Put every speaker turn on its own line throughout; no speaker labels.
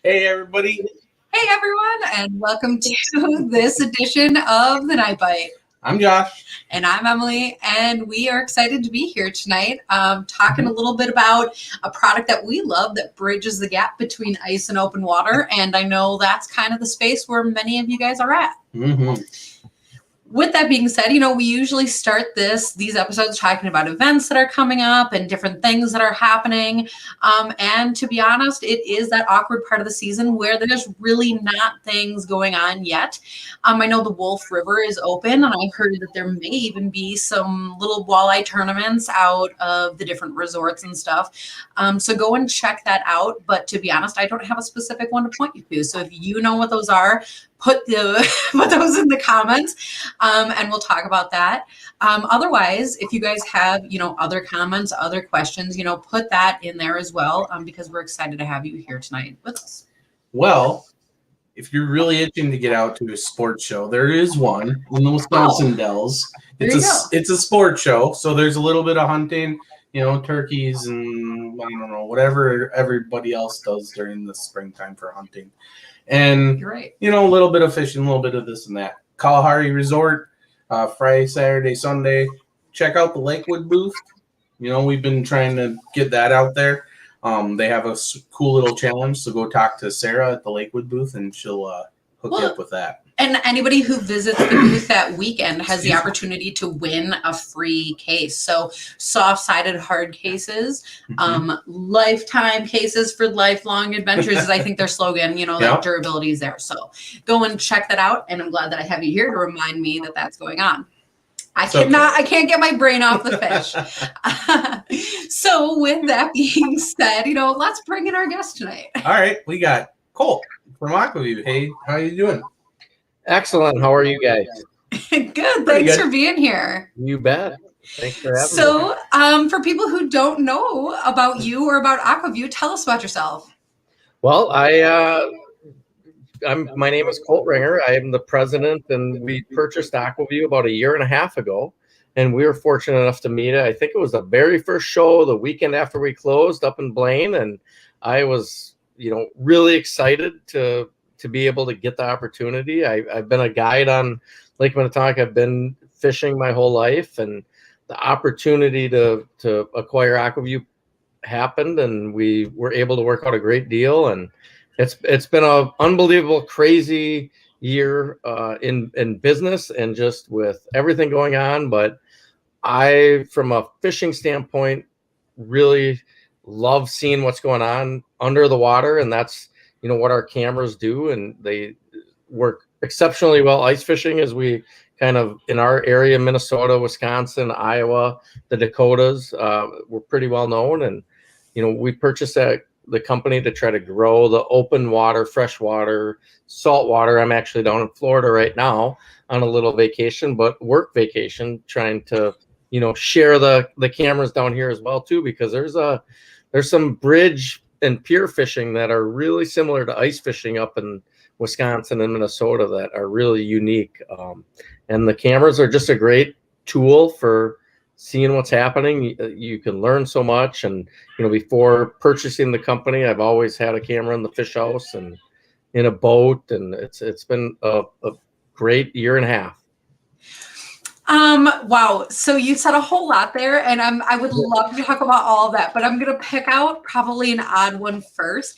Hey, everybody.
Hey, everyone, and welcome to this edition of The Night Bite.
I'm Josh.
And I'm Emily, and we are excited to be here tonight talking a little bit about a product that we love that bridges the gap between ice and open water. And I know that's kind of the space where many of you guys are at. With that being said, we usually start these episodes talking about events that are coming up and different things that are happening. And to be honest, it is that awkward part of the season where there's really not things going on yet. I know the Wolf River is open, and I heard that there may even be some little walleye tournaments out of the different resorts and stuff. So go and check that out. But to be honest, I don't have a specific one to point you to. So if you know what those are, put those in the comments, and we'll talk about that. Otherwise, if you guys have, other comments, other questions, put that in there as well, because we're excited to have you here tonight with us.
Well, if you're really itching to get out to a sports show, there is one in the Wisconsin Dells. It's a sports show, so there's a little bit of hunting, turkeys and I don't know, whatever everybody else does during the springtime for hunting. And,
You're right.
A little bit of fishing, a little bit of this and that. Kalahari Resort, Friday, Saturday, Sunday. Check out the Lakewood booth. We've been trying to get that out there. They have a cool little challenge, so go talk to Sarah at the Lakewood booth, and she'll hook you up with that. And
anybody who visits the booth that weekend has the opportunity to win a free case. So soft-sided hard cases, lifetime cases for lifelong adventures is, I think, their slogan. That durability is there. So go and check that out. And I'm glad that I have you here to remind me that that's going on. I can't get my brain off the fish. So with that being said, let's bring in our guest tonight.
All right. We got Kolt from AquaVu. Hey, how are you doing?
Excellent. How are you guys?
Good. Thanks for being here.
You bet. Thanks for having me.
So, for people who don't know about you or about AquaVu, tell us about yourself.
Well, my name is Kolt Ringer. I am the president, and we purchased AquaVu about 1.5 years ago, and we were fortunate enough to meet it. I think it was the very first show the weekend after we closed up in Blaine, and I was, really excited to be able to get the opportunity. I've been a guide on Lake Minnetonka. I've been fishing my whole life, and the opportunity to acquire AquaVu happened, and we were able to work out a great deal. And it's been an unbelievable, crazy year in business and just with everything going on. But I, from a fishing standpoint, really love seeing what's going on under the water, and that's what our cameras do, and they work exceptionally well ice fishing, as we kind of in our area, Minnesota, Wisconsin, Iowa, the Dakotas, we're pretty well known. And we purchased the company to try to grow the open water, freshwater, saltwater. I'm actually down in Florida right now on a little vacation, but work vacation, trying to share the cameras down here as well too, because there's some bridge and pier fishing that are really similar to ice fishing up in Wisconsin and Minnesota that are really unique. And the cameras are just a great tool for seeing what's happening. You can learn so much. And, before purchasing the company, I've always had a camera in the fish house and in a boat. And it's been a great 1.5 years.
Wow. So you said a whole lot there, and I would love to talk about all of that, but I'm going to pick out probably an odd one first.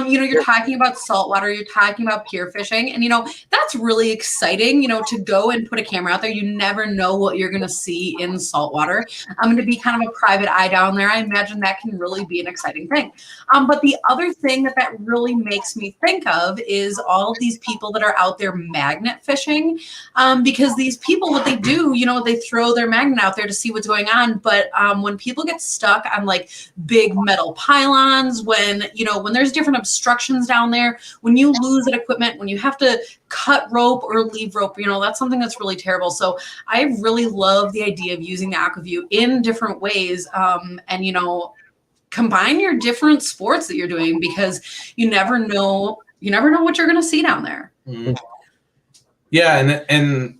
You're talking about saltwater, you're talking about pier fishing, and that's really exciting, to go and put a camera out there. You never know what you're going to see in saltwater. I'm going to be kind of a private eye down there. I imagine that can really be an exciting thing. But the other thing that really makes me think of is all of these people that are out there magnet fishing, because these people, what they do, they throw their magnet out there to see what's going on. But when people get stuck on like big metal pylons, when there's different obstructions down there, when you lose that equipment, when you have to cut rope or leave rope, that's something that's really terrible. So I really love the idea of using the AquaVu in different ways, and combine your different sports that you're doing, because you never know what you're going to see down there.
Mm-hmm. Yeah, and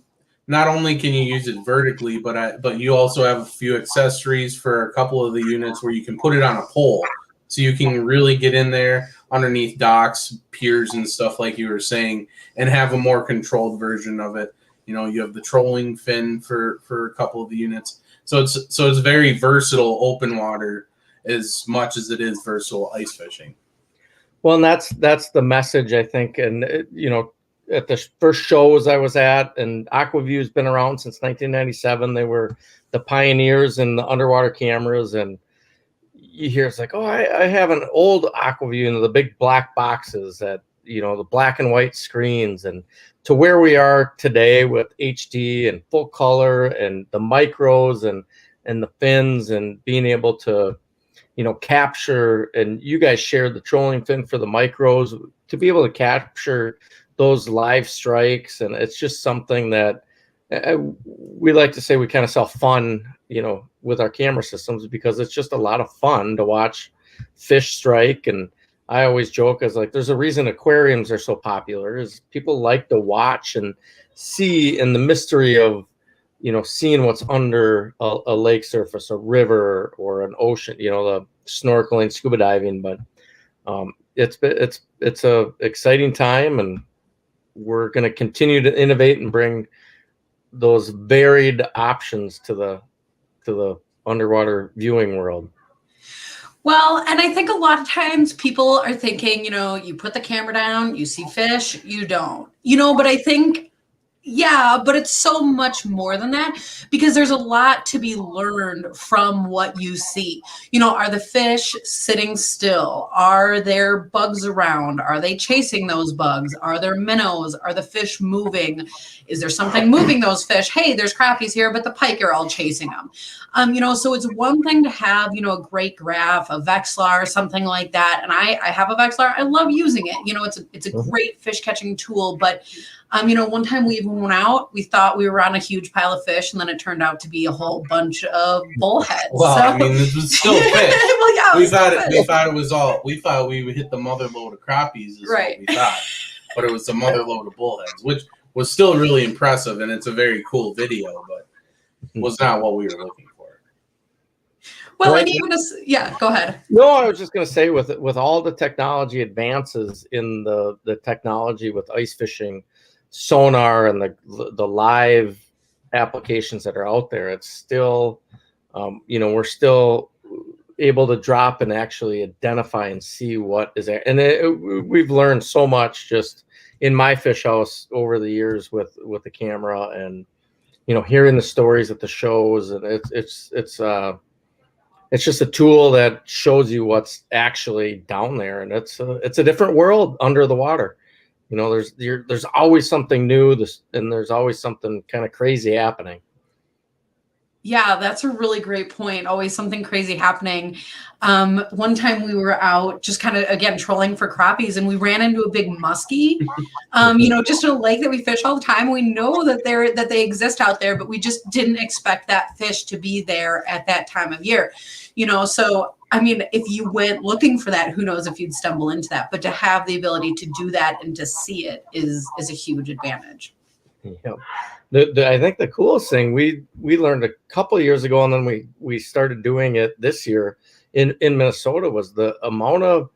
not only can you use it vertically, but you also have a few accessories for a couple of the units where you can put it on a pole. So you can really get in there underneath docks, piers, and stuff like you were saying, and have a more controlled version of it. You know, you have the trolling fin for a couple of the units. So it's very versatile open water as much as it is versatile ice fishing.
Well, and that's the message, I think. And, you know, at the first shows I was at, and AquaVu has been around since 1997. They were the pioneers in the underwater cameras. And you hear it's like, oh, I have an old AquaVu in the big black boxes that, you know, the black and white screens, and to where we are today with HD and full color and the micros and the fins and being able to, you know, capture, and you guys shared the trolling fin for the micros to be able to capture those live strikes. And it's just something that we like to say we kind of sell fun, you know, with our camera systems, because it's just a lot of fun to watch fish strike. And I always joke as like, there's a reason aquariums are so popular, is people like to watch and see, in the mystery of, you know, seeing what's under a lake surface, a river, or an ocean, you know, the snorkeling, scuba diving. But it's a exciting time, and we're going to continue to innovate and bring those varied options to the underwater viewing world.
Well, and I think a lot of times people are thinking, you know, you put the camera down, you see fish, you don't, you know, but I think, yeah, but it's so much more than that, because there's a lot to be learned from what you see. You know, are the fish sitting still? Are there bugs around? Are they chasing those bugs? Are there minnows? Are the fish moving? Is there something moving those fish? Hey, there's crappies here, but the pike are all chasing them. You know, so it's one thing to have, you know, a great graph, a Vexlar, something like that. And I have a Vexlar. I love using it. You know, it's a great fish catching tool, but you know, one time we even went out, we thought we were on a huge pile of fish, and then it turned out to be a whole bunch of bullheads.
Well,
so.
I mean, it was still fish.
Well, yeah,
we thought we would hit the mother load of crappies, is
right.
what we thought. But it was the mother load of bullheads, which was still really impressive, and it's a very cool video, but was not what we were looking for.
Well, and even yeah, go ahead.
No, I was just going to say, with all the technology advances in the technology with ice fishing, sonar, and the live applications that are out there, it's still, you know, we're still able to drop and actually identify and see what is there. And we've learned so much just in my fish house over the years with the camera, and, you know, hearing the stories at the shows, and it's just a tool that shows you what's actually down there, and it's a different world under the water. You know, there's always something new, and there's always something kind of crazy happening.
Yeah, that's a really great point. Always something crazy happening. One time we were out just kind of, again, trolling for crappies, and we ran into a big muskie, you know, just in a lake that we fish all the time. We know that they exist out there, but we just didn't expect that fish to be there at that time of year, you know. So, I mean, if you went looking for that, who knows if you'd stumble into that, but to have the ability to do that and to see it is a huge advantage.
Yeah. I think the coolest thing we learned a couple of years ago, and then we started doing it this year in Minnesota, was the amount of,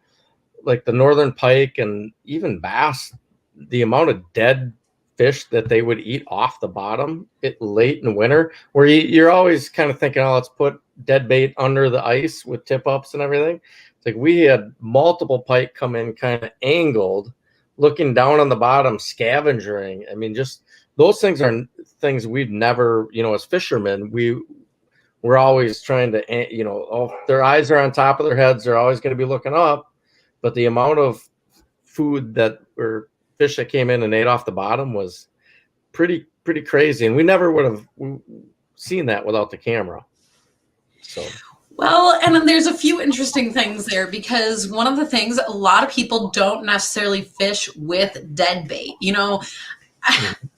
like, the northern pike and even bass, the amount of dead fish that they would eat off the bottom late in winter, where you're always kind of thinking, oh, let's put dead bait under the ice with tip ups and everything. It's like we had multiple pike come in kind of angled, looking down on the bottom, scavenging. I mean, just those things are things we've never, you know, as fishermen, we're always trying to, you know, oh, their eyes are on top of their heads, they're always going to be looking up. But the amount of food or fish that came in and ate off the bottom was pretty crazy. And we never would have seen that without the camera. So.
Well, and then there's a few interesting things there, because one of the things, a lot of people don't necessarily fish with dead bait. You know,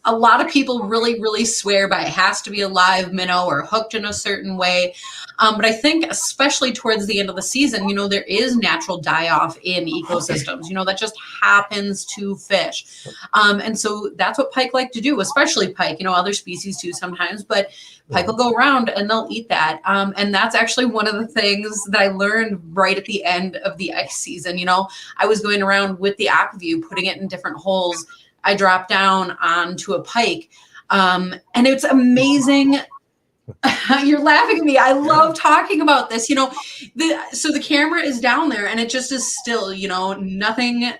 a lot of people really, really swear by it has to be a live minnow or hooked in a certain way. But I think especially towards the end of the season, you know, there is natural die-off in ecosystems, you know, that just happens to fish. And so that's what pike like to do, especially pike, you know, other species too sometimes, but pike will go around and they'll eat that. And that's actually one of the things that I learned right at the end of the ice season. You know, I was going around with the AquaVu, putting it in different holes. I dropped down onto a pike, and it's amazing. You're laughing at me. I love talking about this. You know, so the camera is down there and it just is still, you know, nothing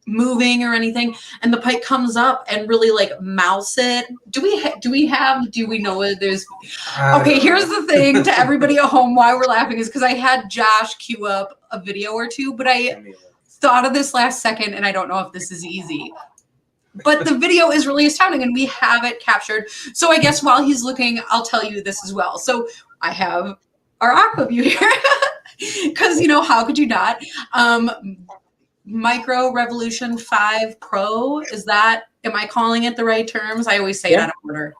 moving or anything. And the pike comes up and really like mouths it. Do we know there's, okay, here's the thing to everybody at home why we're laughing is because I had Josh queue up a video or two, but I thought of this last second and I don't know if this is easy. But the video is really astounding and we have it captured. So I guess while he's looking, I'll tell you this as well. So I have our AquaVu here because, you know, how could you not? Micro Revolution 5 Pro, am I calling it the right terms? I always say it out of order.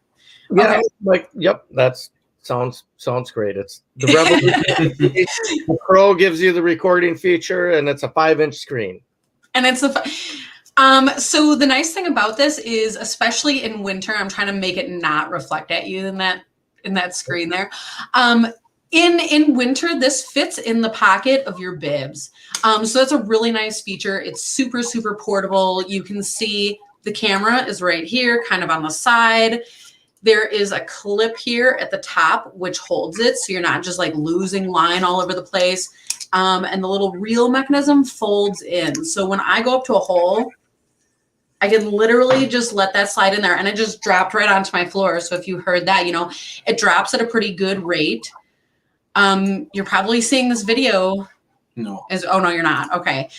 Yeah, okay. Yep, that sounds great. It's the Revolution. The Pro gives you the recording feature and it's a 5-inch screen. And it's
so the nice thing about this is, especially in winter, I'm trying to make it not reflect at you in that screen there. In winter, this fits in the pocket of your bibs. So that's a really nice feature. It's super, super portable. You can see the camera is right here, kind of on the side. There is a clip here at the top, which holds it. So you're not just like losing line all over the place. And the little reel mechanism folds in. So when I go up to a hole, I can literally just let that slide in there and it just dropped right onto my floor. So if you heard that, you know, it drops at a pretty good rate. You're probably seeing this video.
No.
Oh, no, you're not. Okay.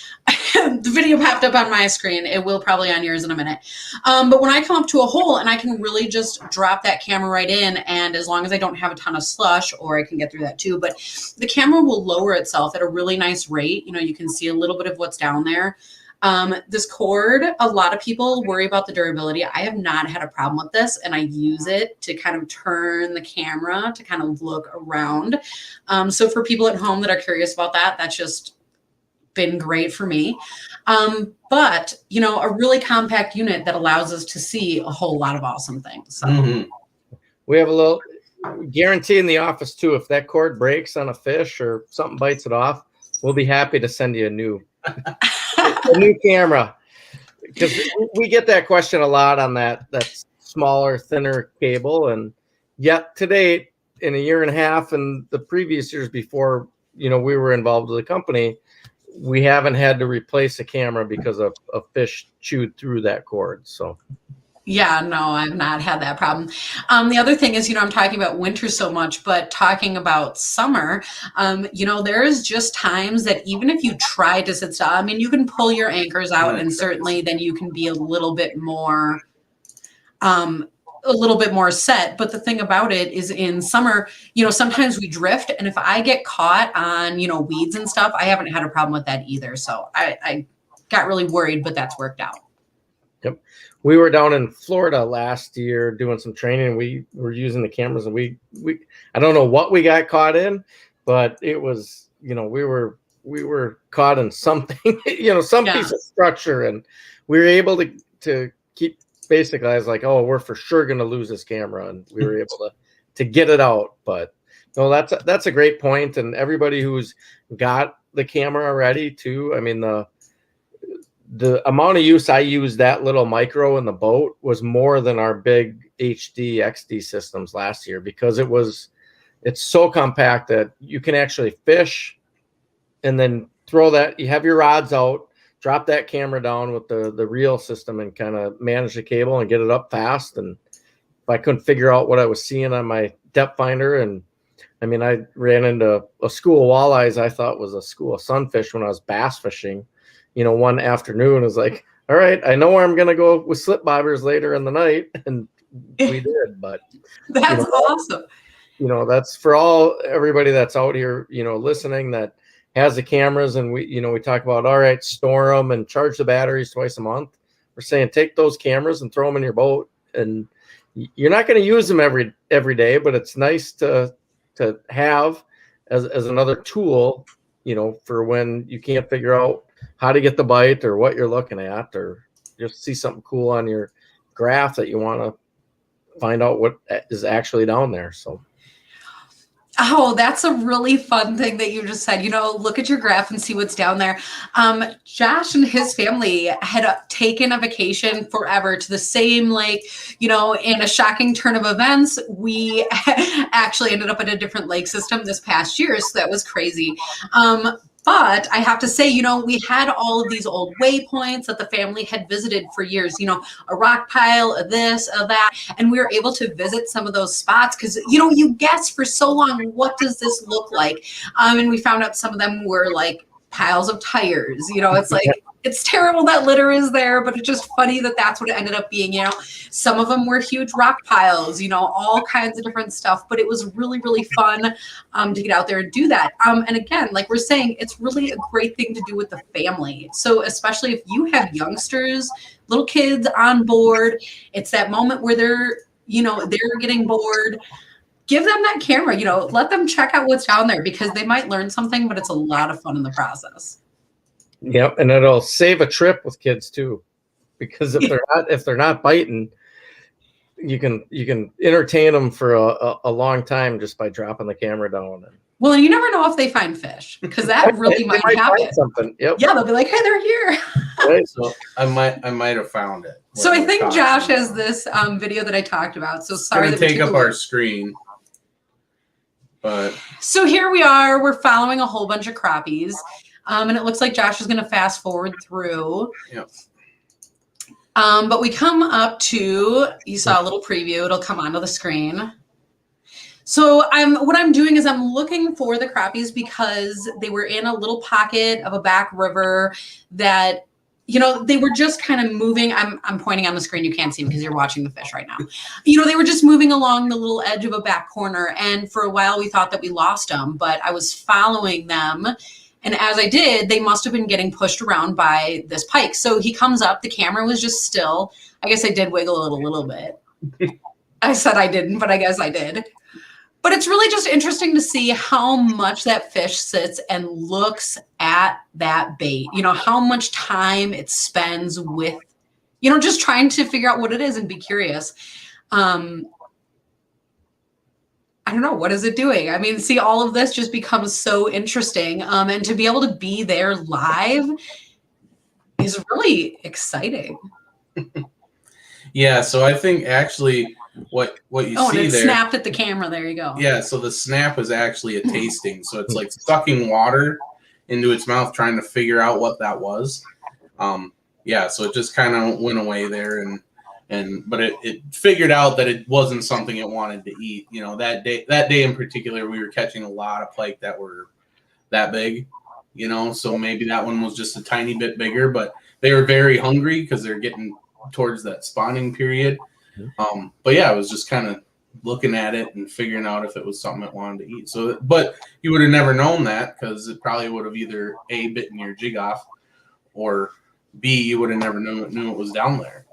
The video popped up on my screen. It will probably on yours in a minute. But when I come up to a hole and I can really just drop that camera right in, and as long as I don't have a ton of slush, or I can get through that too, but the camera will lower itself at a really nice rate. You know, you can see a little bit of what's down there. This cord, a lot of people worry about the durability. I have not had a problem with this, and I use it to kind of turn the camera to kind of look around. So for people at home that are curious about that, that's just been great for me. But, you know, a really compact unit that allows us to see a whole lot of awesome things. So.
We have a little guarantee in the office too. If that cord breaks on a fish or something bites it off, we'll be happy to send you a new camera, because we get that question a lot on that smaller, thinner cable. And yet today, in a year and a half and the previous years before, you know, we were involved with the company, we haven't had to replace a camera because a fish chewed through that cord. So
yeah, no, I've not had that problem. The other thing is, you know, I'm talking about winter so much, but talking about summer, you know, there's just times that even if you try to sit still, I mean, you can pull your anchors out and certainly then you can be a little bit more set. But the thing about it is in summer, you know, sometimes we drift. And if I get caught on, you know, weeds and stuff, I haven't had a problem with that either. So I got really worried, but that's worked out.
Yep. We were down in Florida last year doing some training. We were using the cameras and we I don't know what we got caught in, but it was, you know, we were caught in something, you know, some piece of structure, and we were able to keep, basically I was like, oh, we're for sure going to lose this camera. And we were able to get it out. But no, that's a great point. And everybody who's got the camera already too. I mean, the amount of use I used that little micro in the boat was more than our big HD XD systems last year, because it's so compact that you can actually fish and then throw that, you have your rods out, drop that camera down with the reel system and kind of manage the cable and get it up fast. And if I couldn't figure out what I was seeing on my depth finder, and I mean, I ran into a school of walleyes I thought was a school of sunfish when I was bass fishing. You know, one afternoon, was like, all right, I know where I'm going to go with slip bobbers later in the night. And we did, but
that's awesome.
You know, that's for everybody that's out here, you know, listening, that has the cameras. And we talk about, all right, store them and charge the batteries twice a month. we're saying take those cameras and throw them in your boat. And you're not going to use them every day, but it's nice to have as another tool, you know, for when you can't figure out how to get the bite or what you're looking at, or just see something cool on your graph that you want to find out what is actually down there. So.
Oh, that's a really fun thing that you just said. You know, look at your graph and see what's down there. Josh and his family had taken a vacation forever to the same lake. You know, in a shocking turn of events, we actually ended up at a different lake system this past year. So that was crazy. But I have to say, you know, we had all of these old waypoints that the family had visited for years, you know, a rock pile, a this, a that, and we were able to visit some of those spots because, you know, you guess for so long, what does this look like? And we found out some of them were like piles of tires, you know, it's like, it's terrible that litter is there, but it's just funny that that's what it ended up being. You know, some of them were huge rock piles, you know, all kinds of different stuff, but it was really, really fun to get out there and do that. And again, like we're saying, it's really a great thing to do with the family. So especially if you have youngsters, little kids on board, it's that moment where they're, you know, they're getting bored. Give them that camera, you know, let them check out what's down there because they might learn something, but it's a lot of fun in the process.
Yep, and it'll save a trip with kids too, because if they're not biting, you can entertain them for a long time just by dropping the camera down.
Well, and you never know if they find fish because that really might happen.
Something. Yep.
Yeah, they'll be like, "Hey, they're here."
Right. So I might have found it.
So I think Josh has this video that I talked about. So sorry
to take up our screen. But
so here we are. We're following a whole bunch of crappies. And it looks like Josh is going to fast forward through.
Yep.
But we come up to, you saw a little preview. It'll come onto the screen. So what I'm doing is I'm looking for the crappies because they were in a little pocket of a back river that, you know, they were just kind of moving. I'm pointing on the screen. You can't see them because you're watching the fish right now. You know, they were just moving along the little edge of a back corner. And for a while we thought that we lost them, but I was following them. And as I did, they must have been getting pushed around by this pike. So he comes up, the camera was just still. I guess I did wiggle it a little bit. I said I didn't, but I guess I did. But it's really just interesting to see how much that fish sits and looks at that bait. You know, how much time it spends with, you know, just trying to figure out what it is and be curious. I don't know, what is it doing? I mean, see, all of this just becomes so interesting. And to be able to be there live is really exciting.
Yeah, so I think actually what you see
and it
there.
Snapped at the camera. There you go.
Yeah, so the snap is actually a tasting. So it's like sucking water into its mouth, trying to figure out what that was. Yeah, so it just kind of went away there, but it figured out that it wasn't something it wanted to eat. You know, that day in particular, we were catching a lot of pike that were that big. You know, so maybe that one was just a tiny bit bigger, but they were very hungry because they're getting towards that spawning period. But yeah, I was just kind of looking at it and figuring out if it was something it wanted to eat. So, but you would have never known that because it probably would have either A, bitten your jig off, or B, you would have never knew it was down there.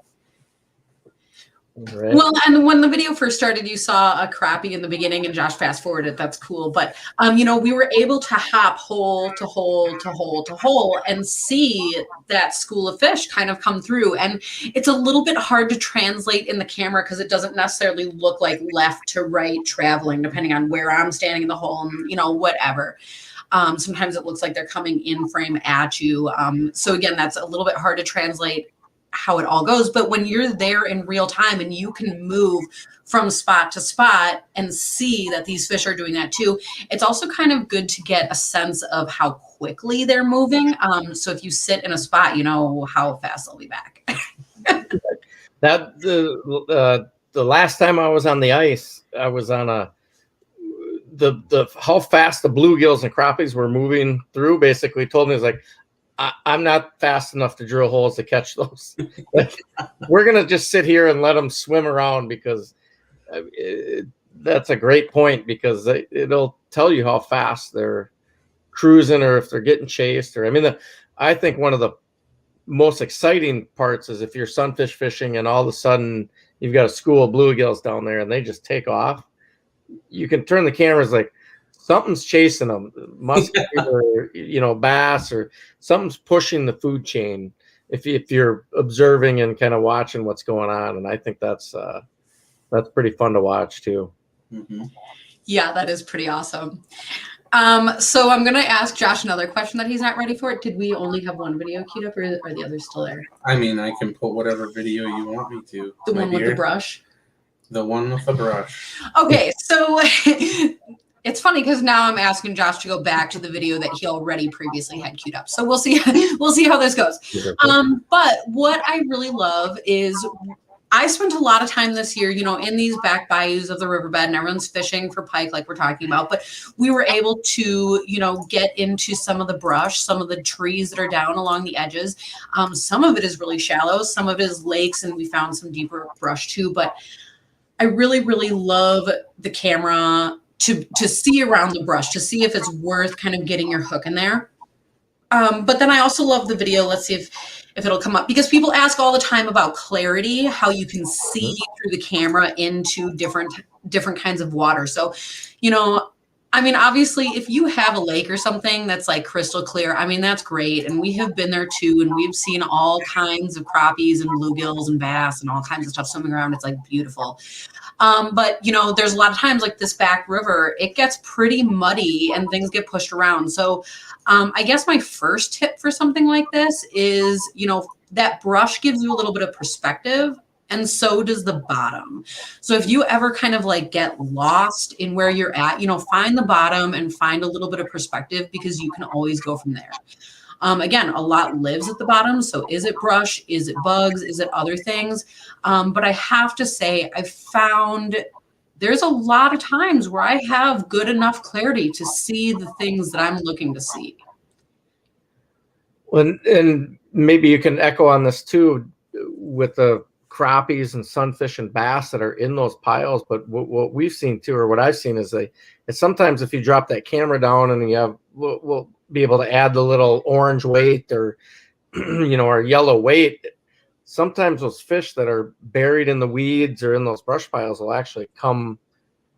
Right.
Well, and when the video first started, you saw a crappie in the beginning and Josh fast forwarded. That's cool. But, you know, we were able to hop hole to hole to hole to hole and see that school of fish kind of come through. And it's a little bit hard to translate in the camera because it doesn't necessarily look like left to right traveling, depending on where I'm standing in the hole and, you know, whatever. Sometimes it looks like they're coming in frame at you. So again, that's a little bit hard to translate how it all goes. But when you're there in real time and you can move from spot to spot and see that these fish are doing that too, it's also kind of good to get a sense of how quickly they're moving. So if you sit in a spot, you know how fast they'll be back.
That the last time I was on the ice, I was on the how fast the bluegills and crappies were moving through basically told me, it's like, I'm not fast enough to drill holes to catch those. Like, we're going to just sit here and let them swim around because that's a great point because it'll tell you how fast they're cruising or if they're getting chased. Or I mean, I think one of the most exciting parts is if you're sunfish fishing and all of a sudden you've got a school of bluegills down there and they just take off. You can turn the cameras like something's chasing them, muskie or bass, or something's pushing the food chain. If you're observing and kind of watching what's going on, and I think that's pretty fun to watch too.
Mm-hmm.
Yeah, that is pretty awesome. So I'm gonna ask Josh another question that he's not ready for. Did we only have one video queued up, or are the others still there?
I mean, I can put whatever video you want me to.
The one with the brush.
The one with the brush.
Okay, so it's funny because now I'm asking Josh to go back to the video that he already previously had queued up. So we'll see how this goes. But what I really love is I spent a lot of time this year, in these back bayous of the riverbed, and everyone's fishing for pike like we're talking about. But we were able to, get into some of the brush, some of the trees that are down along the edges. Some of it is really shallow. Some of it is lakes, and we found some deeper brush too. But I really, really love the camera to see around the brush, to see if it's worth kind of getting your hook in there. But then I also love the video. Let's see if it'll come up, because people ask all the time about clarity, how you can see through the camera into different kinds of water. So, I mean, obviously, if you have a lake or something that's like crystal clear, I mean, that's great. And we have been there too. And we've seen all kinds of crappies and bluegills and bass and all kinds of stuff swimming around. It's like beautiful. But, there's a lot of times like this back river, it gets pretty muddy and things get pushed around. So I guess my first tip for something like this is, that brush gives you a little bit of perspective. And so does the bottom. So if you ever kind of like get lost in where you're at, find the bottom and find a little bit of perspective, because you can always go from there. Again, a lot lives at the bottom. So is it brush? Is it bugs? Is it other things? But I have to say, I've found there's a lot of times where I have good enough clarity to see the things that I'm looking to see.
Well, and maybe you can echo on this too with the crappies and sunfish and bass that are in those piles. But what we've seen too, or what I've seen, is sometimes if you drop that camera down and you have, we'll be able to add the little orange weight or or yellow weight. Sometimes those fish that are buried in the weeds or in those brush piles will actually come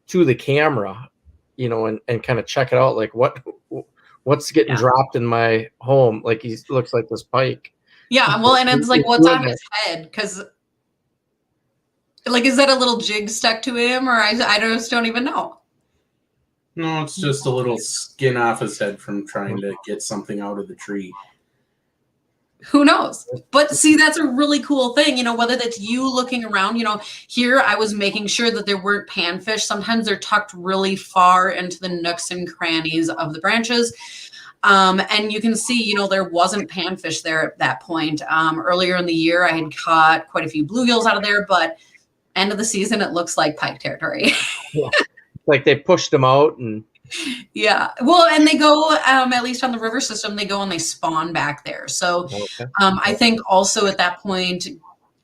to the camera, and kind of check it out, like what's getting dropped in my home. Like he looks like this pike.
Yeah, well, and it's like what's on his head, because like, is that a little jig stuck to him, or I just don't even know.
No, it's just a little skin off his head from trying to get something out of the tree.
Who knows? But see, that's a really cool thing, whether that's you looking around, here I was making sure that there weren't panfish. Sometimes they're tucked really far into the nooks and crannies of the branches. And you can see, there wasn't panfish there at that point. Earlier in the year, I had caught quite a few bluegills out of there, but end of the season, it looks like pike territory.
Yeah. Like they pushed them out and.
Yeah. Well, and they go, at least on the river system, they go and they spawn back there. So I think also at that point,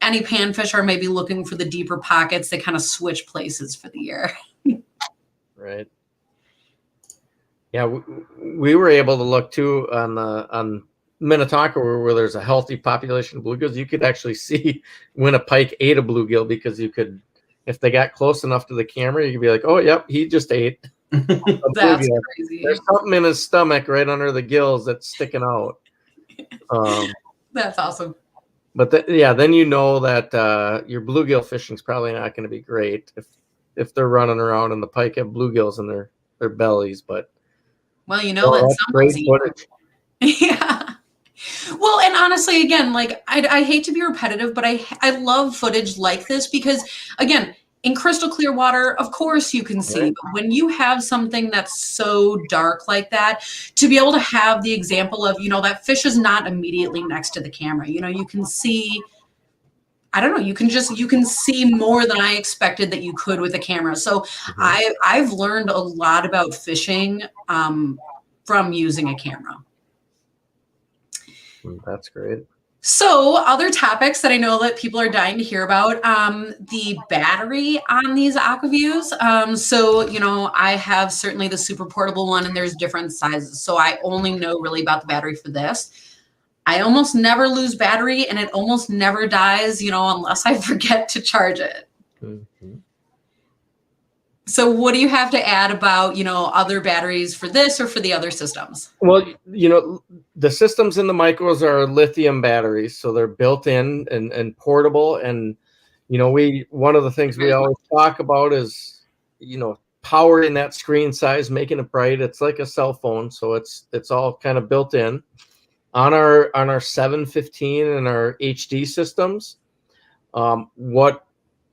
any panfish are maybe looking for the deeper pockets. They kind of switch places for the year.
Right. Yeah. We were able to look too on Minnetonka where there's a healthy population of bluegills. You could actually see when a pike ate a bluegill, because you could, if they got close enough to the camera, you could be like, oh, yep, he just ate.
That's crazy.
There's something in his stomach right under the gills that's sticking out.
That's awesome.
But then that your bluegill fishing is probably not going to be great if they're running around and the pike have bluegills in their bellies. But
well, that's
great footage.
Yeah. Well, and honestly, again, like I hate to be repetitive, but I love footage like this because, again, in crystal clear water, of course you can see, but when you have something that's so dark like that, to be able to have the example of, that fish is not immediately next to the camera, you can see, I don't know, you can see more than I expected that you could with a camera. So I've learned a lot about fishing from using a camera.
That's great.
So other topics that I know that people are dying to hear about, the battery on these AquaVus. So, I have certainly the super portable one, and there's different sizes. So I only know really about the battery for this. I almost never lose battery, and it almost never dies, unless I forget to charge it.
Mm-hmm.
So what do you have to add about, other batteries for this or for the other systems?
Well, the systems in the micros are lithium batteries, so they're built in and portable. And, one of the things we always talk about is, powering that screen size, making it bright. It's like a cell phone. So it's all kind of built in on our 715 and our HD systems. What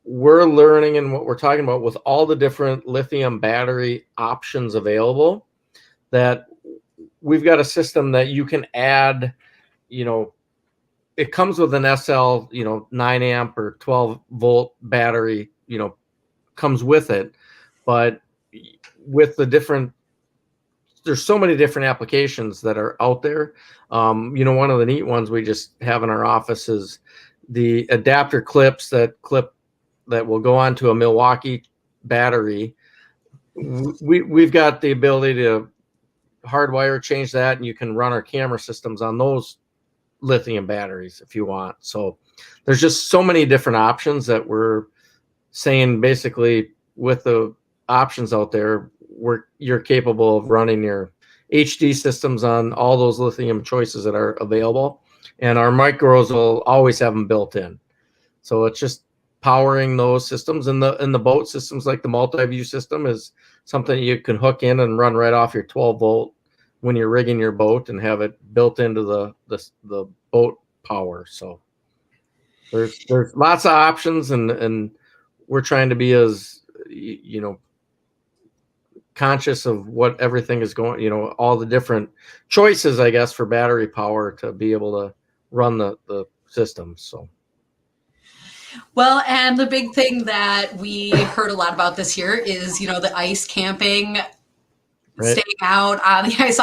we're learning and what we're talking about with all the different lithium battery options available, that we've got a system that you can add, it comes with an SL, 9 amp or 12 volt battery, comes with it. But with the different, there's so many different applications that are out there. One of the neat ones we just have in our office is the adapter clips that will go onto a Milwaukee battery. We've got the ability to hardwire, change that, and you can run our camera systems on those lithium batteries if you want. So there's just so many different options that we're saying, basically, with the options out there, you're capable of running your HD systems on all those lithium choices that are available, and our micros will always have them built in. So it's just powering those systems, and the boat systems, like the AquaVu system, is something you can hook in and run right off your 12 volt when you're rigging your boat and have it built into the boat power. So there's lots of options, and we're trying to be as conscious of what everything is going, all the different choices, I guess, for battery power to be able to run the system. So.
Well, and the big thing that we heard a lot about this year is, the ice camping, right? Staying out on the ice.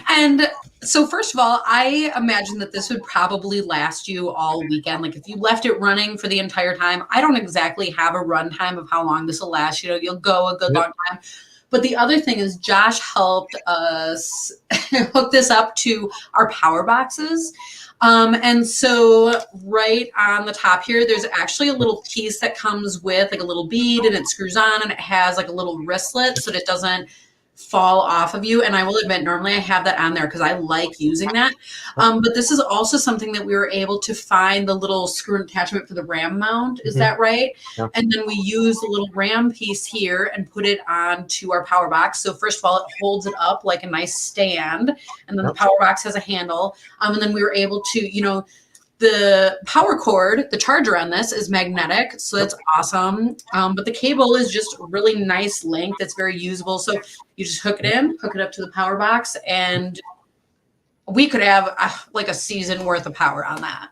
And so first of all, I imagine that this would probably last you all weekend. Like if you left it running for the entire time, I don't exactly have a run time of how long this will last. You'll go a good long time. But the other thing is Josh helped us hook this up to our power boxes. And so right on the top here, there's actually a little piece that comes with like a little bead, and it screws on, and it has like a little wristlet so that it doesn't fall off of you. And I will admit, normally I have that on there because I like using that. But this is also something that we were able to find the little screw attachment for the ram mount. Is that right? Yeah. And then we use the little ram piece here and put it onto our power box. So first of all, it holds it up like a nice stand. And then the power box has a handle. And then we were able to, the power cord, the charger on this is magnetic, so that's awesome. But the cable is just really nice length. It's very usable. So you just hook it in, hook it up to the power box, and we could have like a season worth of power on that.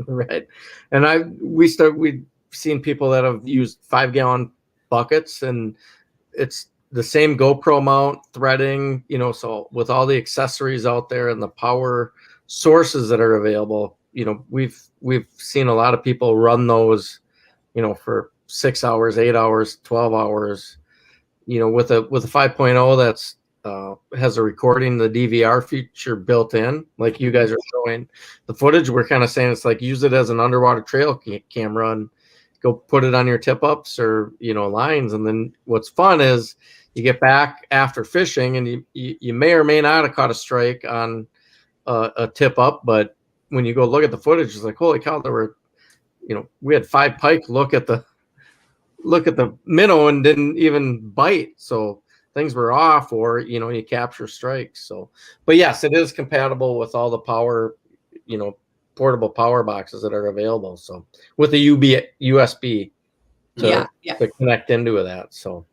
Right. And we've seen people that have used 5-gallon buckets, and it's the same GoPro mount, threading, so with all the accessories out there and the power sources that are available, we've seen a lot of people run those, for 6 hours, 8 hours, 12 hours, with a 5.0 that's has a recording, the DVR feature built in, like you guys are showing the footage. We're kind of saying it's like, use it as an underwater trail camera and go put it on your tip ups or, lines. And then what's fun is you get back after fishing, and you may or may not have caught a strike on a tip up, but when you go look at the footage, it's like, holy cow, there were, we had 5 pike look at the minnow and didn't even bite. So things were off, or, you capture strikes. So, but yes, it is compatible with all the power, portable power boxes that are available. So with the USB to connect into that. So.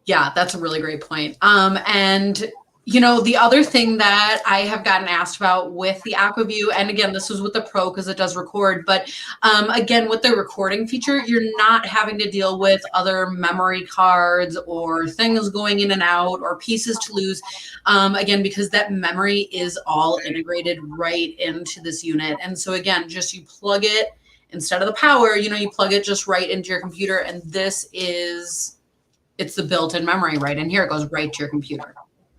Yeah, that's a really great point. And the other thing that I have gotten asked about with the AquaVu, and again, this was with the Pro because it does record, but again, with the recording feature, you're not having to deal with other memory cards or things going in and out or pieces to lose. Again, because that memory is all integrated right into this unit. And so again, just you plug it instead of the power, you plug it just right into your computer, and it's the built-in memory right in here. It goes right to your computer.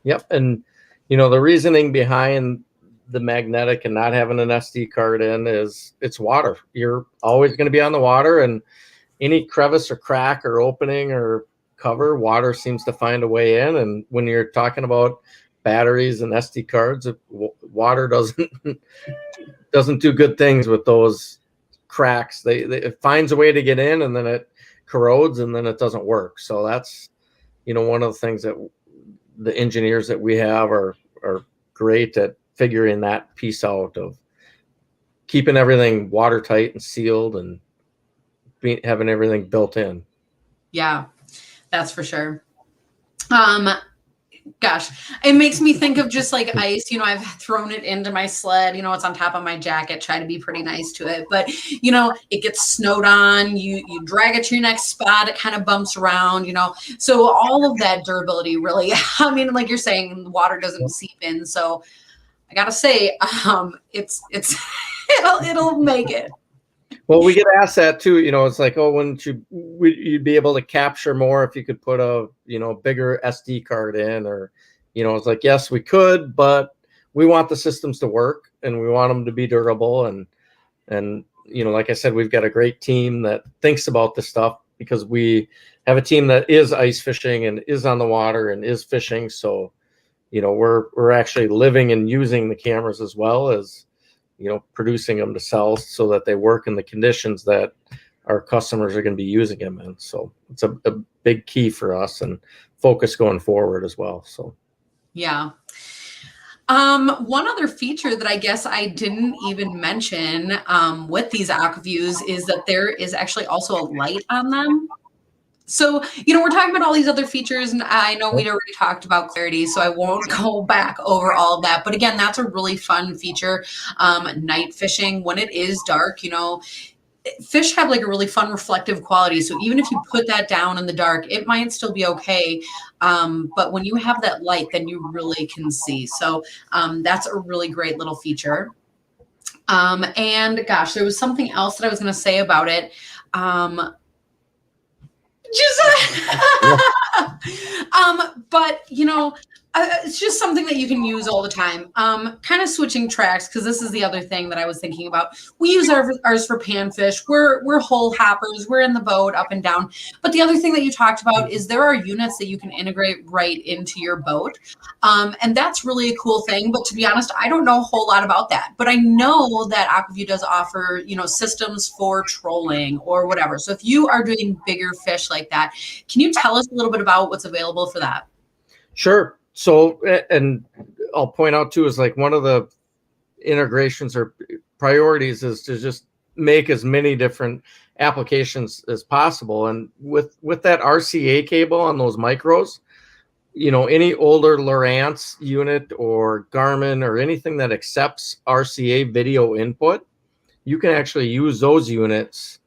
Yep. And, the reasoning behind the magnetic and not having an SD card in is it's water. You're always going to be on the water, and any crevice or crack or opening or cover, water seems to find a way in. And when you're talking about batteries and SD cards, water doesn't do good things with those cracks. It finds a way to get in, and then it corrodes, and then it doesn't work. So that's, one of the things that the engineers that we have are great at figuring that piece out of keeping everything watertight and sealed and having everything built in.
Yeah, that's for sure. Gosh, it makes me think of just like ice. I've thrown it into my sled. It's on top of my jacket. Try to be pretty nice to it, but it gets snowed on. You drag it to your next spot. It kind of bumps around. So all of that durability, really. I mean, like you're saying, the water doesn't seep in. So I gotta say, it's it'll make it.
Well, we get asked that too. It's like, oh, wouldn't you'd be able to capture more if you could put a bigger SD card in, or it's like, yes, we could, but we want the systems to work and we want them to be durable. And like I said, we've got a great team that thinks about this stuff, because we have a team that is ice fishing and is on the water and is fishing. So, we're actually living and using the cameras as well as producing them to sell, so that they work in the conditions that our customers are going to be using them in. So it's a big key for us and focus going forward as well. So,
yeah. One other feature that I guess I didn't even mention with these AquaVus is that there is actually also a light on them. So, we're talking about all these other features, and I know we'd already talked about clarity, so I won't go back over all of that. But again, that's a really fun feature. Night fishing, when it is dark, fish have like a really fun reflective quality. So even if you put that down in the dark, it might still be okay. But when you have that light, then you really can see. So that's a really great little feature. And gosh, there was something else that I was going to say about it. But it's just something that you can use all the time. Kind of switching tracks, because this is the other thing that I was thinking about. We use ours for panfish. We're hole hoppers. We're in the boat up and down. But the other thing that you talked about is there are units that you can integrate right into your boat. And that's really a cool thing. But to be honest, I don't know a whole lot about that. But I know that AquaVu does offer, systems for trolling or whatever. So if you are doing bigger fish like that, can you tell us a little bit about what's available for that?
Sure. So, and I'll point out too, is like one of the integrations or priorities is to just make as many different applications as possible. And with that RCA cable on those micros, any older Lowrance unit or Garmin or anything that accepts RCA video input, you can actually use those units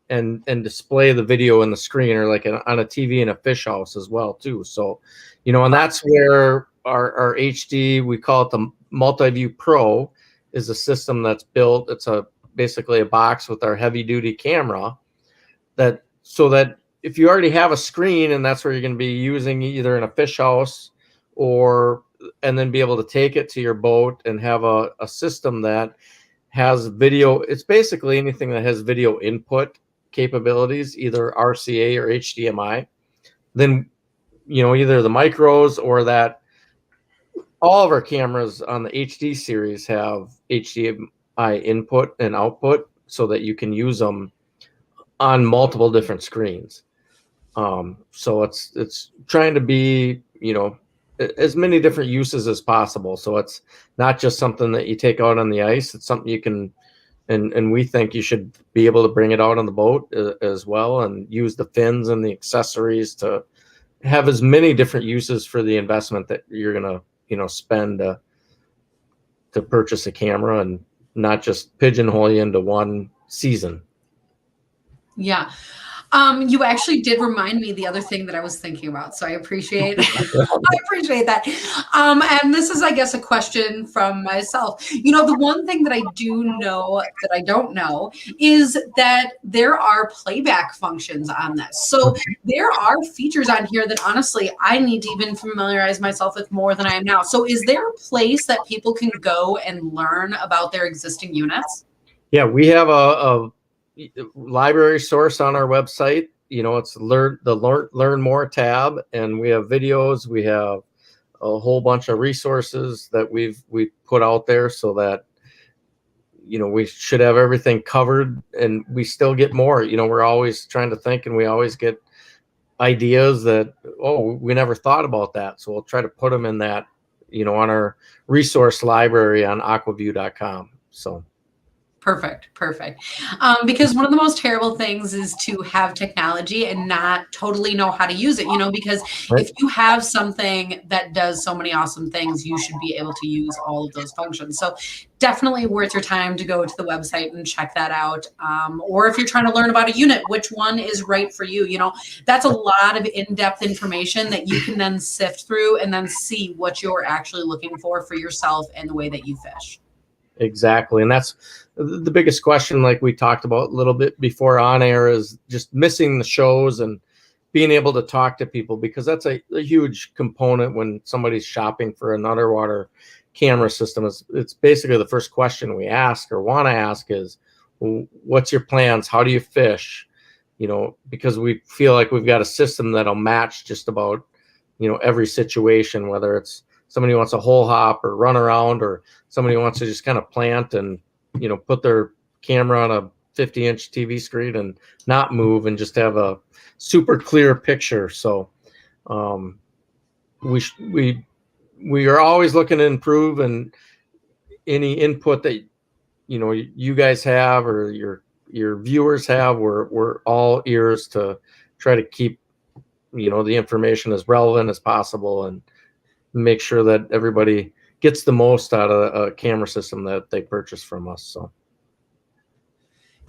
and display the video in the screen, or like on a TV in a fish house as well too. So, and that's where our HD, we call it the MultiView Pro, is a system that's built. It's basically a box with our heavy duty camera so that if you already have a screen and that's where you're going to be using either in a fish house and then be able to take it to your boat and have a system that has video. It's basically anything that has video input capabilities, either RCA or HDMI, then either the micros or that all of our cameras on the HD series have HDMI input and output, so that you can use them on multiple different screens. So it's trying to be as many different uses as possible. So it's not just something that you take out on the ice. It's something you can. And we think you should be able to bring it out on the boat as well, and use the fins and the accessories to have as many different uses for the investment that you're going to, spend to purchase a camera, and not just pigeonhole you into one season.
Yeah. You actually did remind me the other thing that I was thinking about, so I appreciate I appreciate that. And this is, I guess, a question from myself. The one thing that I do know that I don't know is that there are playback functions on this. So there are features on here that honestly I need to even familiarize myself with more than I am now. So is there a place that people can go and learn about their existing units?
Yeah, we have a library source on our website. It's learn more tab, and we have videos. We have a whole bunch of resources that we put out there, so that we should have everything covered, and we still get more. We're always trying to think, and we always get ideas that, oh, we never thought about that, so we'll try to put them in that on our resource library on aquavu.com. So
Perfect. Because one of the most terrible things is to have technology and not totally know how to use it, because if you have something that does so many awesome things, you should be able to use all of those functions. So definitely worth your time to go to the website and check that out. Or if you're trying to learn about a unit, which one is right for you, that's a lot of in-depth information that you can then sift through and then see what you're actually looking for yourself and the way that you fish.
Exactly. And that's the biggest question, like we talked about a little bit before on air, is just missing the shows and being able to talk to people, because that's a huge component when somebody's shopping for an underwater camera system. It's basically the first question we ask or want to ask is, what's your plans? How do you fish? Because we feel like we've got a system that'll match just about, every situation, whether it's somebody who wants a hole hop or run around, or somebody wants to just kind of plant and, put their camera on a 50-inch TV screen and not move and just have a super clear picture. So we are always looking to improve, and any input that you guys have or your viewers have, we're all ears to try to keep the information as relevant as possible and make sure that everybody gets the most out of a camera system that they purchase from us. So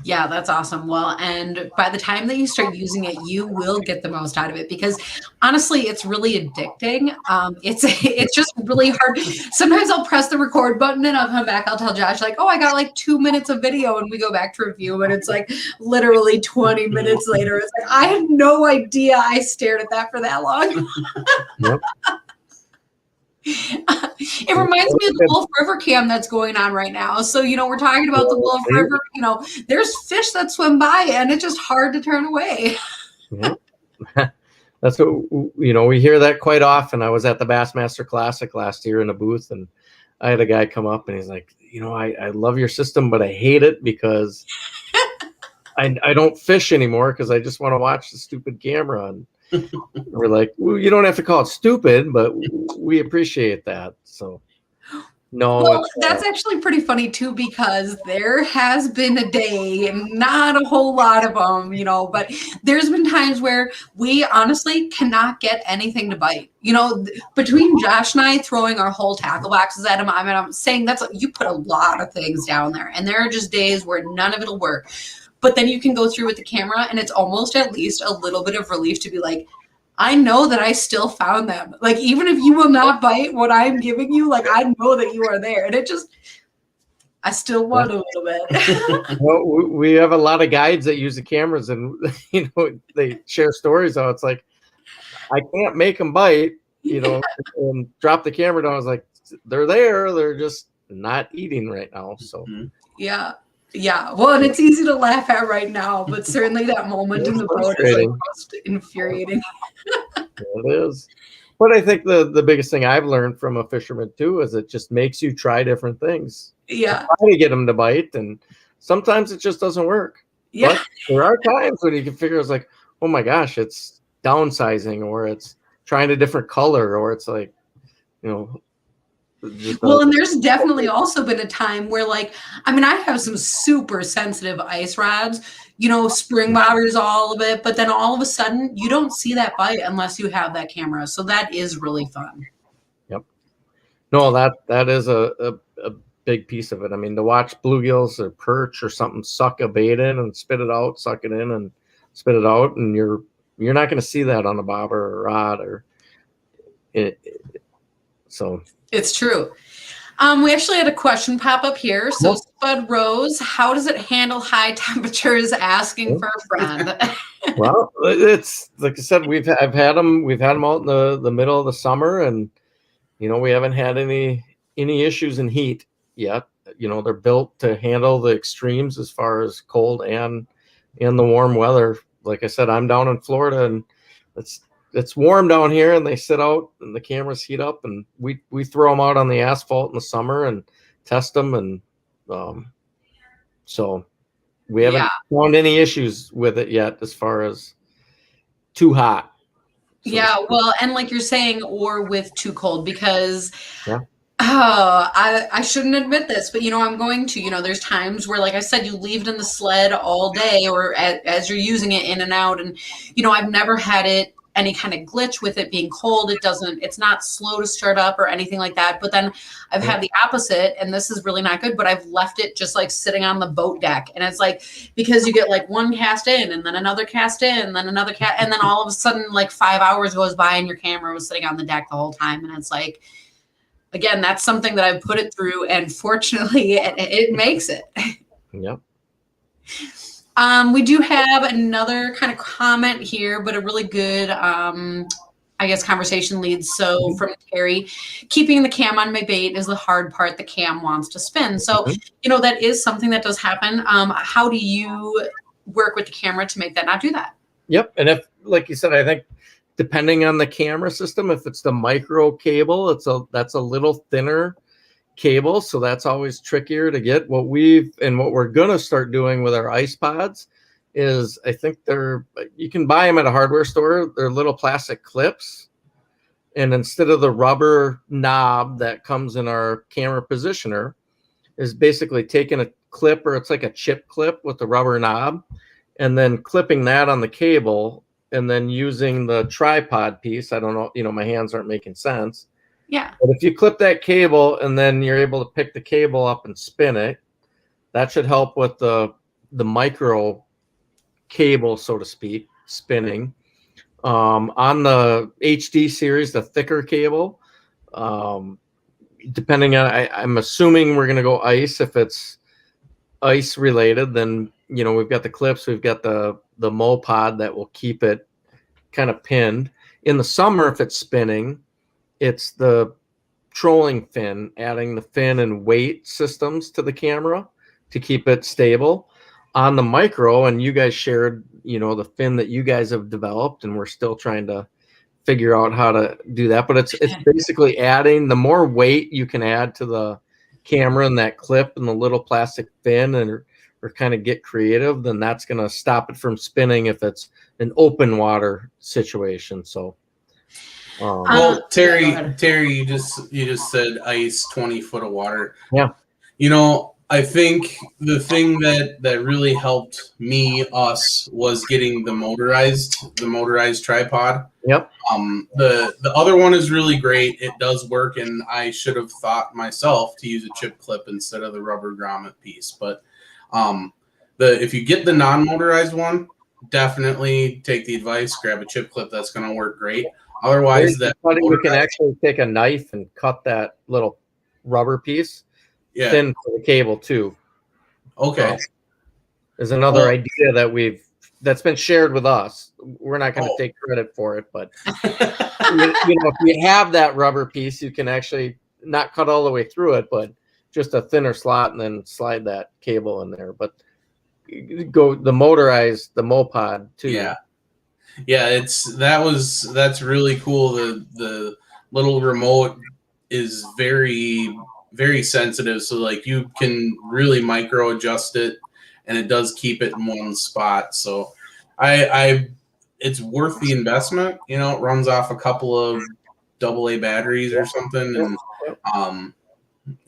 yeah, that's awesome. Well, and by the time that you start using it, you will get the most out of it, because honestly, it's really addicting. It's just really hard. Sometimes I'll press the record button and I'll come back. I'll tell Josh like, oh, I got like 2 minutes of video, and we go back to review, and it's like literally 20 minutes later. It's like, I had no idea I stared at that for that long.
Yep.
It reminds me of the Wolf River cam that's going on right now. So, we're talking about the Wolf River, there's fish that swim by, and it's just hard to turn away.
That's what, we hear that quite often. I was at the Bassmaster Classic last year in a booth, and I had a guy come up and he's like, I love your system, but I hate it because I don't fish anymore because I just want to watch the stupid camera. And we're like, well, you don't have to call it stupid, but we appreciate that. So no,
well, that's actually pretty funny too, because there has been a day, not a whole lot of them, but there's been times where we honestly cannot get anything to bite. Between Josh and I throwing our whole tackle boxes at him, I'm saying you put a lot of things down there, and there are just days where none of it'll work. But then you can go through with the camera, and it's almost at least a little bit of relief to be like, I know that I still found them. Like, even if you will not bite what I'm giving you, like, I know that you are there. And I still want a little bit.
Well, we have a lot of guides that use the cameras, and, they share stories how it's like, I can't make them bite, and drop the camera down. I was like, they're there. They're just not eating right now. So,
Yeah. Well, and it's easy to laugh at right now, but certainly that moment in the boat is like most infuriating.
It is. But I think the biggest thing I've learned from a fisherman too is it just makes you try different things.
Yeah.
Try to get them to bite, and sometimes it just doesn't work.
Yeah.
But there are times when you can figure it's like, oh my gosh, it's downsizing, or it's trying a different color, or it's like,
well, and there's definitely also been a time where, I have some super sensitive ice rods, spring bobbers, all of it, but then all of a sudden you don't see that bite unless you have that camera. So that is really fun.
Yep. No, that is a big piece of it. I mean, to watch bluegills or perch or something suck a bait in and spit it out, suck it in and spit it out, and you're not going to see that on a bobber or rod so.
It's true. We actually had a question pop up here. So Spud Rose, how does it handle high temperatures? Asking for a friend.
Well, it's like I said, we've had them out in the middle of the summer, and we haven't had any issues in heat yet. They're built to handle the extremes as far as cold and the warm weather. Like I said, I'm down in Florida, and it's warm down here, and they sit out and the cameras heat up, and we throw them out on the asphalt in the summer and test them, and so we haven't found any issues with it yet as far as too hot.
Yeah, well, and like you're saying, or with too cold, because I shouldn't admit this, but I'm going to. There's times where, like I said, you leave it in the sled all day, or as you're using it in and out, and I've never had any kind of glitch with it being cold. It's not slow to start up or anything like that. But then I've had the opposite, and this is really not good, but I've left it just like sitting on the boat deck. And it's like, because you get like one cast in and then another cast in and then another cast, and then all of a sudden like 5 hours goes by and your camera was sitting on the deck the whole time. And it's like, again, that's something that I've put it through, and fortunately it makes it.
Yep.
We do have another kind of comment here, but a really good, I guess, conversation lead. So from Terry, keeping the cam on my bait is the hard part. The cam wants to spin. So, that is something that does happen. How do you work with the camera to make that not do that?
Yep. And if, like you said, I think depending on the camera system, if it's the micro cable, that's a little thinner cable, so that's always trickier to get. What we're gonna start doing with our ice pods is, I think you can buy them at a hardware store. They're little plastic clips, and instead of the rubber knob that comes in our camera positioner, is basically taking a clip, or it's like a chip clip with the rubber knob, and then clipping that on the cable, and then using the tripod piece. I don't know, my hands aren't making sense.
Yeah.
But if you clip that cable and then you're able to pick the cable up and spin it, that should help with the micro cable, so to speak, spinning. On the HD series, the thicker cable, depending on, I'm assuming we're going to go ice. If it's ice related, then, we've got the clips, we've got the Mopod that will keep it kind of pinned. In the summer, if it's spinning, it's the trolling fin, adding the fin and weight systems to the camera to keep it stable. On the micro, and you guys shared, the fin that you guys have developed, and we're still trying to figure out how to do that. But it's basically adding, the more weight you can add to the camera and that clip and the little plastic fin, or kind of get creative, then that's going to stop it from spinning if it's an open water situation. So.
Well, Terry, you just said ice, 20 foot of water.
Yeah.
I think the thing that really helped us was getting the motorized tripod.
Yep.
The other one is really great. It does work, and I should have thought myself to use a chip clip instead of the rubber grommet piece. But if you get the non-motorized one, definitely take the advice, grab a chip clip. That's going to work great. Otherwise,
you can actually take a knife and cut that little rubber piece thin for the cable too.
Okay.
There's another idea that's been shared with us. We're not going to take credit for it, but if you have that rubber piece, you can actually not cut all the way through it, but just a thinner slot, and then slide that cable in there. But go the Mopod too.
Yeah, that's really cool. The little remote is very, very sensitive, so like you can really micro adjust it, and it does keep it in one spot. So it's worth the investment. It runs off a couple of AA batteries or something, and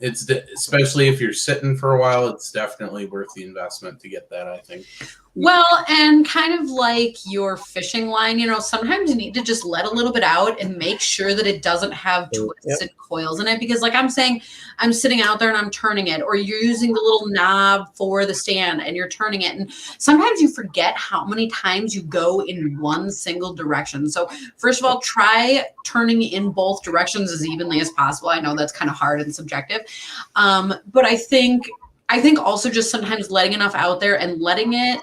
especially if you're sitting for a while, it's definitely worth the investment to get that, I think.
Well, and kind of like your fishing line, sometimes you need to just let a little bit out and make sure that it doesn't have twists and coils in it. Because like I'm saying, I'm sitting out there and I'm turning it, or you're using the little knob for the stand and you're turning it. And sometimes you forget how many times you go in one single direction. So first of all, try turning in both directions as evenly as possible. I know that's kind of hard and subjective. But I think also just sometimes letting enough out there and letting it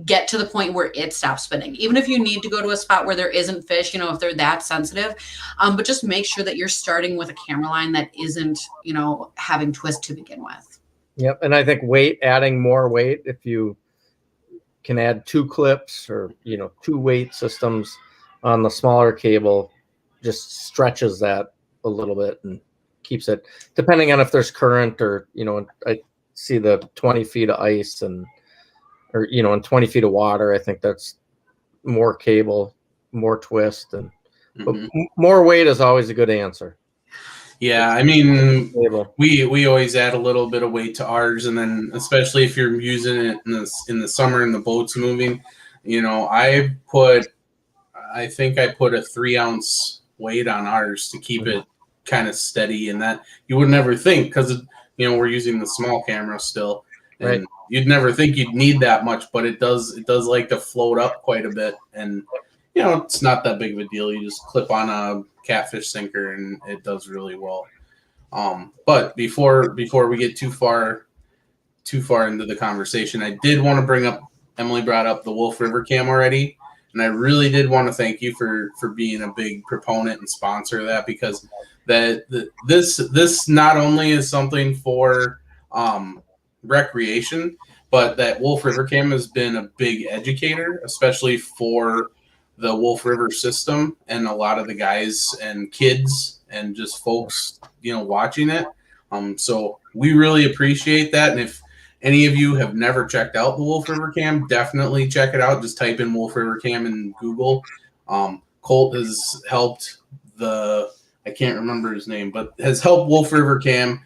get to the point where it stops spinning. Even if you need to go to a spot where there isn't fish, if they're that sensitive, but just make sure that you're starting with a camera line that isn't, having twist to begin with.
Yep. And I think adding more weight, if you can add 2 clips or, 2 weight systems on the smaller cable, just stretches that a little bit and keeps it, depending on if there's current or, I see the 20 feet of ice and 20 feet of water. I think that's more cable, more twist, and but more weight is always a good answer.
Yeah, I mean, we always add a little bit of weight to ours, and then especially if you're using it in the summer and the boat's moving, I think I put a 3-ounce weight on ours to keep it kind of steady, and that you would never think because we're using the small camera still. And
right.
You'd never think you'd need that much, but it does like to float up quite a bit. And, it's not that big of a deal. You just clip on a catfish sinker and it does really well. But before we get too far into the conversation, I did want to bring up, Emily brought up the Wolf River Cam already. And I really did want to thank you for being a big proponent and sponsor of that, because this not only is something for recreation, but that Wolf River Cam has been a big educator, especially for the Wolf River system and a lot of the guys and kids and just folks, watching it. So we really appreciate that. And if any of you have never checked out the Wolf River Cam, definitely check it out. Just type in Wolf River Cam in Google. Kolt has helped I can't remember his name, but has helped Wolf River Cam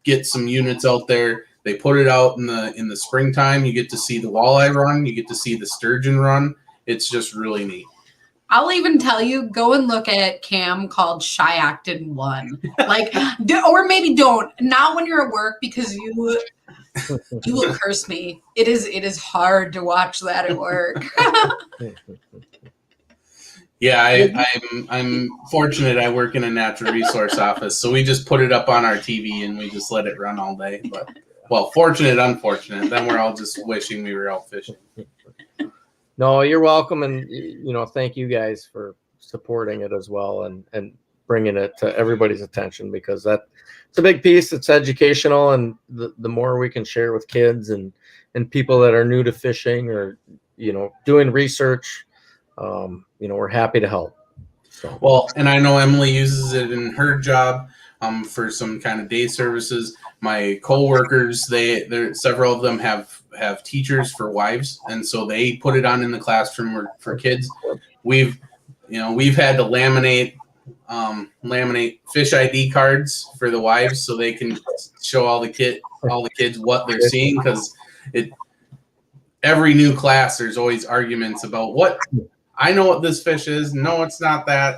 get some units out there. They put it out in the springtime. You get to see the walleye run. You get to see the sturgeon run. It's just really neat.
I'll even tell you, go and look at cam called Shy Actin 1. Or maybe don't. Not when you're at work, because you will curse me. It is hard to watch that at work.
Yeah, I'm fortunate. I work in a natural resource office, so we just put it up on our TV and we just let it run all day. But fortunate, unfortunate. Then we're all just wishing we were out fishing.
No, you're welcome, and thank you guys for supporting it as well and bringing it to everybody's attention, because it's a big piece. It's educational, and the more we can share with kids and people that are new to fishing or doing research, we're happy to help. So.
Well, and I know Emily uses it in her job for some kind of day services. My coworkers, several of them have teachers for wives, and so they put it on in the classroom for kids. We've had to laminate fish ID cards for the wives so they can show all the kids what they're seeing, because every new class there's always arguments about what I know what this fish is. No, it's not that,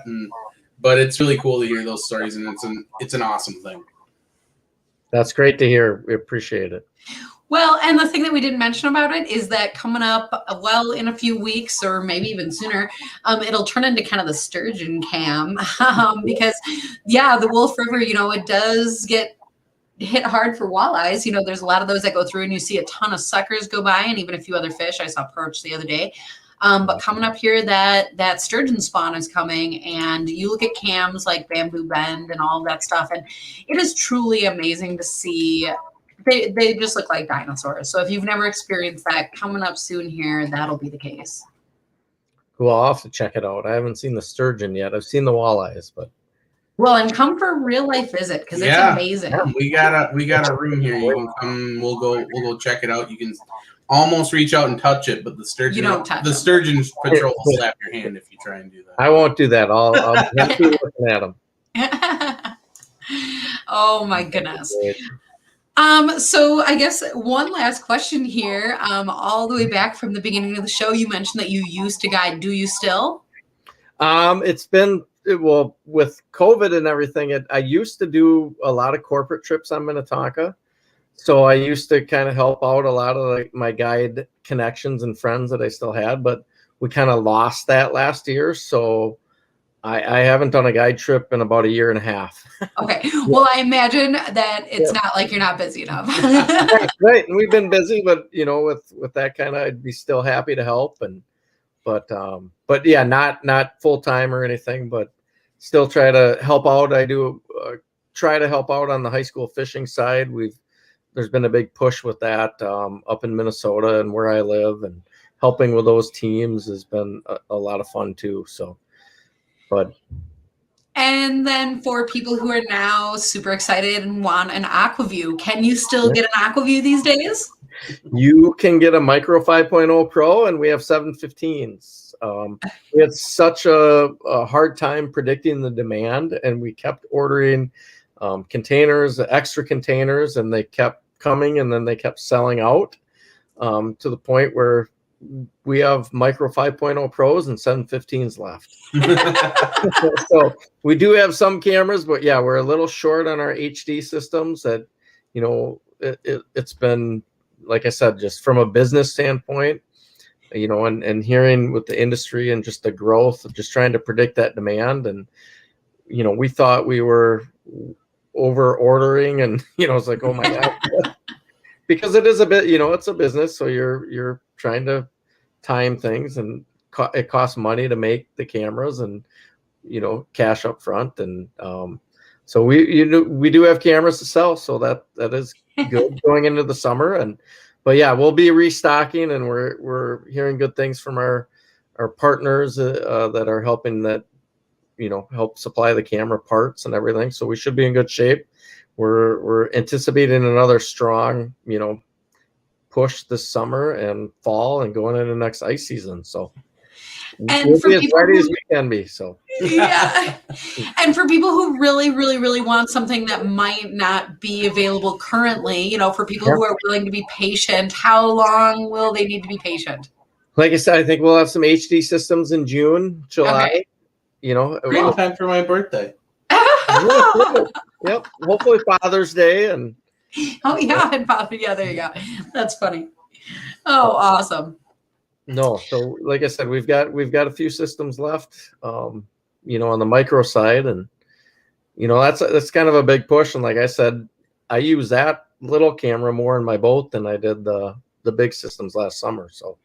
but it's really cool to hear those stories, and it's an awesome thing.
That's great to hear. We appreciate it.
Well, and the thing that we didn't mention about it is that coming up, in a few weeks or maybe even sooner, it'll turn into kind of the sturgeon cam because, the Wolf River, it does get hit hard for walleyes. There's a lot of those that go through, and you see a ton of suckers go by, and even a few other fish. I saw perch the other day. But coming up here, that sturgeon spawn is coming, and you look at cams like Bamboo Bend and all that stuff, and it is truly amazing to see. They just look like dinosaurs. So if you've never experienced that, coming up soon here, that'll be the case.
Cool. I'll have to check it out. I haven't seen the sturgeon yet. I've seen the walleyes, but.
Well, and come for a real life visit, because it's amazing.
Yeah, we got a room here. You can come. We'll go check it out. You can almost reach out and touch it, but the sturgeon. You don't touch the sturgeon patrol will slap your hand if you try and do that.
I won't do that. I'll be looking at them.
Oh my goodness. So I guess one last question here. All the way back from the beginning of the show, you mentioned that you used to guide. Do you still?
It's been, well, with COVID and everything, I used to do a lot of corporate trips on Minnetonka. So I used to kind of help out a lot of my guide connections and friends that I still had, but we kind of lost that last year. So I haven't done a guide trip in about a year and a half.
Okay. Well, I imagine that it's not like you're not busy enough.
Right. And we've been busy, but with that kind of, I'd be still happy to help. But yeah, not full time or anything, but still try to help out. I do try to help out on the high school fishing side. There's been a big push with that up in Minnesota and where I live, and helping with those teams has been a lot of fun too. So, but.
And then for people who are now super excited and want an AquaVu, can you still get an AquaVu these days?
You can get a Micro 5.0 Pro, and we have 715s. We had such a hard time predicting the demand, and we kept ordering containers, extra containers, and they kept coming, and then they kept selling out to the point where we have Micro 5.0 Pros and 715s left. So we do have some cameras, but yeah, we're a little short on our HD systems. That it's been, like I said, just from a business standpoint, and hearing with the industry and just the growth, just trying to predict that demand. And we thought we were over ordering, and it's like, oh my God. Because it is a bit, it's a business, so you're trying to time things, and it costs money to make the cameras, and cash up front, and so we do have cameras to sell, so that is good going into the summer. But yeah, we'll be restocking, and we're hearing good things from our partners that are helping help supply the camera parts and everything. So we should be in good shape. We're anticipating another strong, push this summer and fall, and going into the next ice season. So we'll be as ready as we can be. So
yeah. And for people who really, really, really want something that might not be available currently, for people who are willing to be patient, how long will they need to be patient?
Like I said, I think we'll have some HD systems in June, July. Okay.
Great in time for my birthday.
Yep. Hopefully Father's Day. And
oh yeah, and yeah, there you go. That's funny. Oh, awesome.
No, so like I said, we've got a few systems left, on the micro side, and that's kind of a big push. And like I said, I use that little camera more in my boat than I did the big systems last summer. So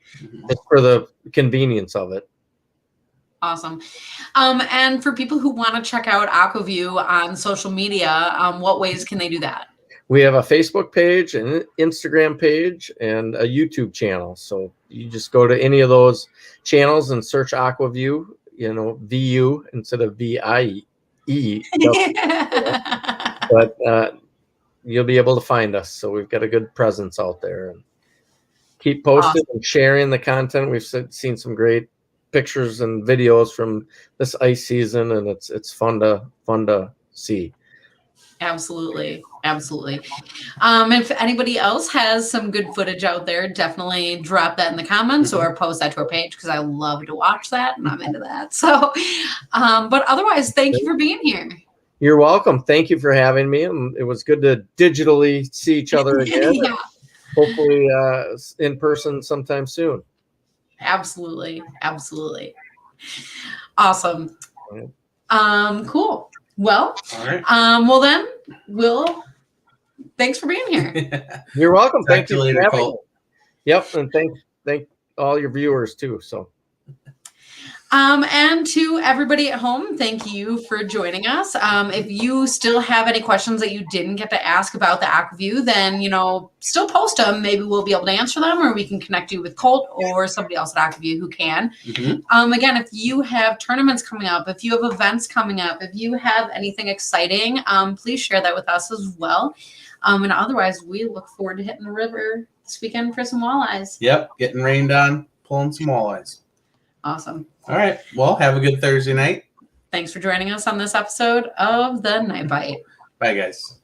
it's for the convenience of it.
Awesome. And for people who want to check out AquaVu on social media, what ways can they do that?
We have a Facebook page, an Instagram page, and a YouTube channel. So you just go to any of those channels and search AquaVu, VU instead of VIE. But you'll be able to find us. So we've got a good presence out there, and keep posting and sharing the content. We've seen some great pictures and videos from this ice season, and it's fun to see.
Absolutely. If anybody else has some good footage out there, definitely drop that in the comments or post that to our page, because I love to watch that and I'm into that. So, but otherwise, thank you for being here.
You're welcome. Thank you for having me. It was good to digitally see each other again.
Yeah.
Hopefully in person sometime soon.
Absolutely. Awesome. Cool. Well,
all right.
Well then, thanks for being here.
You're welcome.
Thank you later, Kolt.
Yep, and thank all your viewers too. So.
And to everybody at home, thank you for joining us. If you still have any questions that you didn't get to ask about the AquaVu, then, still post them. Maybe we'll be able to answer them, or we can connect you with Kolt or somebody else at AquaVu who can. Again, if you have tournaments coming up, if you have events coming up, if you have anything exciting, please share that with us as well. And otherwise, we look forward to hitting the river this weekend for some walleyes.
Yep, getting rained on, pulling some walleyes.
Awesome.
All right. Well, have a good Thursday night.
Thanks for joining us on this episode of The Night Bite.
Bye, guys.